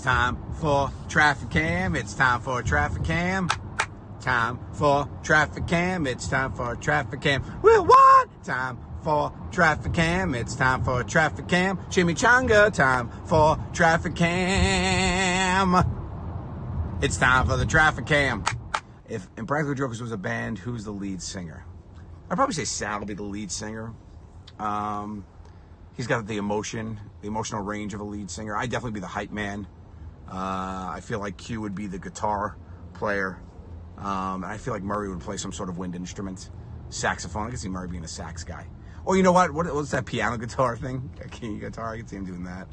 time for traffic cam. It's time for traffic cam. Time for traffic cam. It's time for traffic cam. Well, what? Time for traffic cam. It's time for traffic cam. Chimichanga. Time for traffic cam. It's time for the traffic cam. If Impractical Jokers was a band, who's the lead singer? I'd probably say Sal will be the lead singer. He's got the emotional range of a lead singer. I'd definitely be the hype man. I feel like Q would be the guitar player. And I feel like Murray would play some sort of wind instrument. Saxophone. I can see Murray being a sax guy. Or you know what? What's that piano guitar thing? A key guitar. I can see him doing that.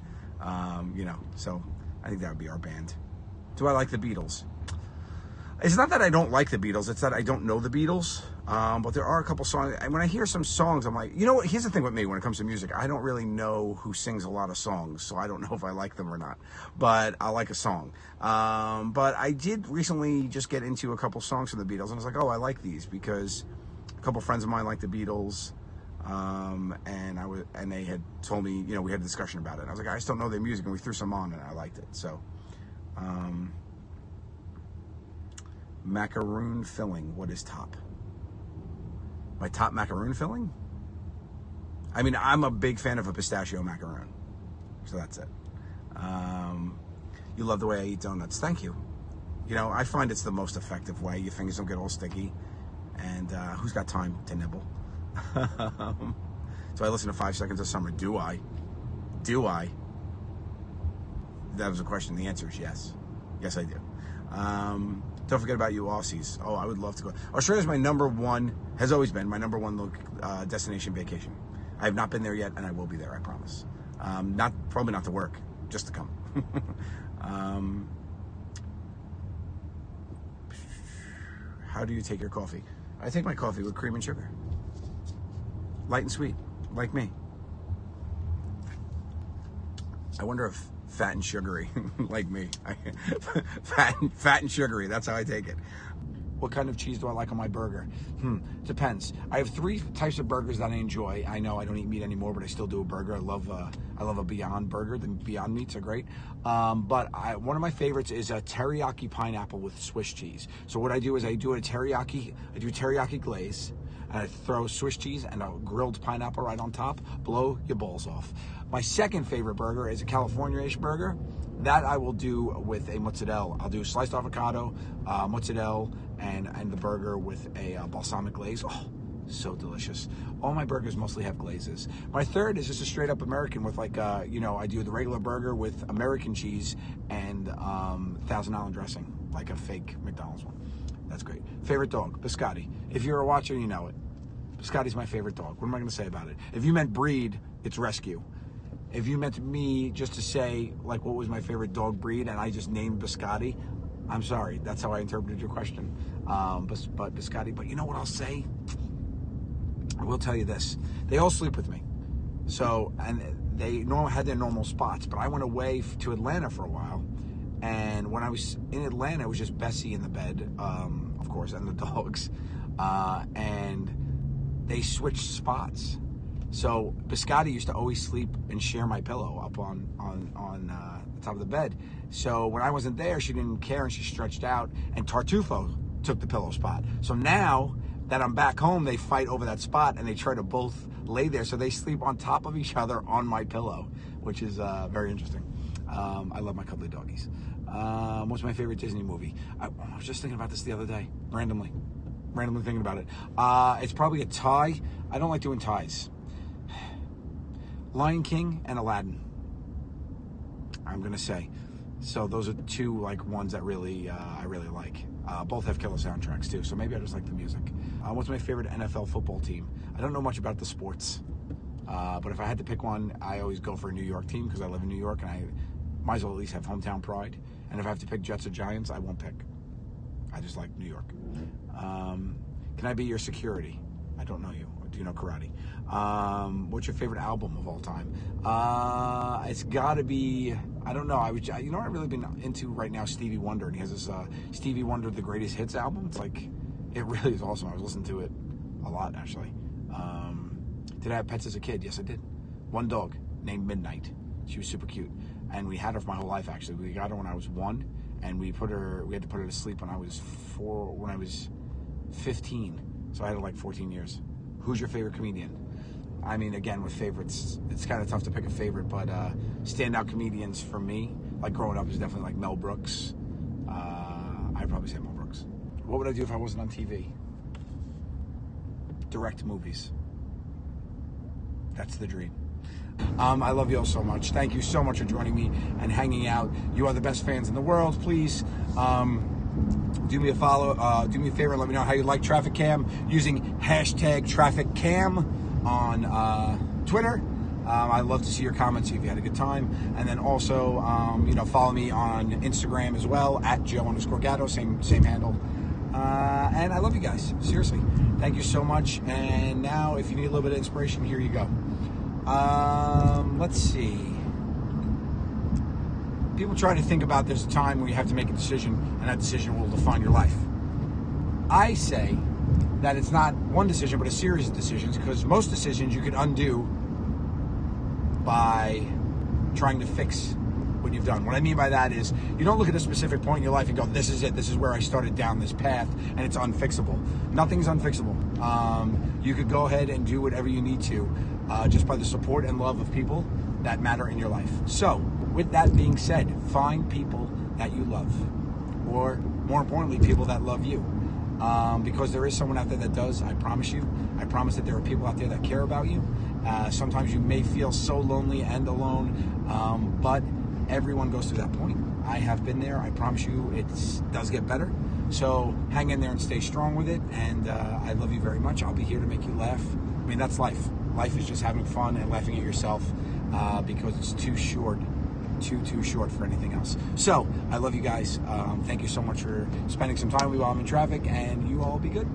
So I think that would be our band. Do I like the Beatles? It's not that I don't like the Beatles. It's that I don't know the Beatles. But there are a couple songs. And when I hear some songs, I'm like, you know what? Here's the thing with me when it comes to music. I don't really know who sings a lot of songs, so I don't know if I like them or not. But I like a song. But I did recently just get into a couple songs from the Beatles, and I was like, oh, I like these because a couple friends of mine like the Beatles. And they had told me, we had a discussion about it. And I was like, I just don't know their music, and we threw some on, and I liked it. So, macaroon filling. What is top? My top macaroon filling? I mean, I'm a big fan of a pistachio macaroon. So that's it. You love the way I eat donuts. Thank you. I find it's the most effective way. Your fingers don't get all sticky. And who's got time to nibble? So I listen to 5 Seconds of Summer. Do I? That was a question. The answer is yes. Yes, I do. Don't forget about you Aussies. Oh, I would love to go. Australia's has always been my number one destination vacation. I have not been there yet, and I will be there, I promise. Probably not to work, just to come. How do you take your coffee? I take my coffee with cream and sugar. Light and sweet, like me. I wonder if fat and sugary, like me. Fat and sugary, that's how I take it. What kind of cheese do I like on my burger? Depends. I have 3 types of burgers that I enjoy. I know I don't eat meat anymore, but I still do a burger. I love a Beyond burger. The Beyond Meats are great. But one of my favorites is a teriyaki pineapple with Swiss cheese. So what I do is I do a teriyaki glaze, and I throw Swiss cheese and a grilled pineapple right on top. Blow your balls off. My second favorite burger is a California-ish burger. That I will do with a mozzarella. I'll do sliced avocado, mozzarella, and the burger with a balsamic glaze. Oh, so delicious. All my burgers mostly have glazes. My third is just a straight up American with I do the regular burger with American cheese and Thousand Island dressing, like a fake McDonald's one. That's great. Favorite dog, Biscotti. If you're a watcher, you know it. Biscotti's my favorite dog. What am I going to say about it? If you meant breed, it's Rescue. If you meant me just to say, what was my favorite dog breed, and I just named Biscotti, I'm sorry. That's how I interpreted your question. But Biscotti. But you know what I'll say? I will tell you this. They all sleep with me. So, and they had their normal spots. But I went away to Atlanta for a while. And when I was in Atlanta, it was just Bessie in the bed, of course, and the dogs. And they switched spots. So Biscotti used to always sleep and share my pillow up on the top of the bed. So when I wasn't there, she didn't care and she stretched out, and Tartufo took the pillow spot. So now that I'm back home, they fight over that spot and they try to both lay there. So they sleep on top of each other on my pillow, which is very interesting. I love my cuddly doggies. What's my favorite Disney movie? I was just thinking about this the other day, randomly thinking about it. It's probably a tie. I don't like doing ties. Lion King and Aladdin, I'm going to say. So those are 2 ones that I really like. Both have killer soundtracks too, so maybe I just like the music. What's my favorite NFL football team? I don't know much about the sports, but if I had to pick one, I always go for a New York team because I live in New York and I might as well at least have hometown pride. And if I have to pick Jets or Giants, I won't pick. I just like New York. Can I be your security? I don't know you. Do you know karate? What's your favorite album of all time? It's got to be, I don't know. I've really been into right now Stevie Wonder, and he has this Stevie Wonder The Greatest Hits album. It really is awesome. I was listening to it a lot, actually. Did I have pets as a kid? Yes, I did. One dog named Midnight. She was super cute. and we had her for my whole life. Actually, we got her when I was 1, and we had to put her to sleep when I was 15. So I had her like 14 years. Who's your favorite comedian? I mean, again, with favorites, it's kind of tough to pick a favorite, but standout comedians for me, like growing up, is definitely like Mel Brooks. I'd probably say Mel Brooks. What would I do if I wasn't on TV? Direct movies. That's the dream. I love you all so much. Thank you so much for joining me and hanging out. You are the best fans in the world. Please do me a follow. Do me a favor and let me know how you like Traffic Cam using hashtag Traffic Cam on Twitter. I'd love to see your comments, see if you had a good time. And then also, follow me on Instagram as well, at Joe_Gatto, same handle. And I love you guys, seriously. Thank you so much. And now, if you need a little bit of inspiration, here you go. Let's see. People try to think about there's a time where you have to make a decision, and that decision will define your life. I say that it's not one decision, but a series of decisions, because most decisions you could undo by trying to fix what you've done. What I mean by that is, you don't look at a specific point in your life and go, this is it, this is where I started down this path, and it's unfixable. Nothing's unfixable. You could go ahead and do whatever you need to, just by the support and love of people that matter in your life. So, with that being said, find people that you love, or more importantly, people that love you. Because there is someone out there that does, I promise you. I promise that there are people out there that care about you. Sometimes you may feel so lonely and alone, but everyone goes through that point. I have been there. I promise you it does get better. So hang in there and stay strong with it. And I love you very much. I'll be here to make you laugh. I mean, that's life. Life is just having fun and laughing at yourself because it's too short for anything else. So I love you guys. Thank you so much for spending some time with me while I'm in traffic, and you all be good.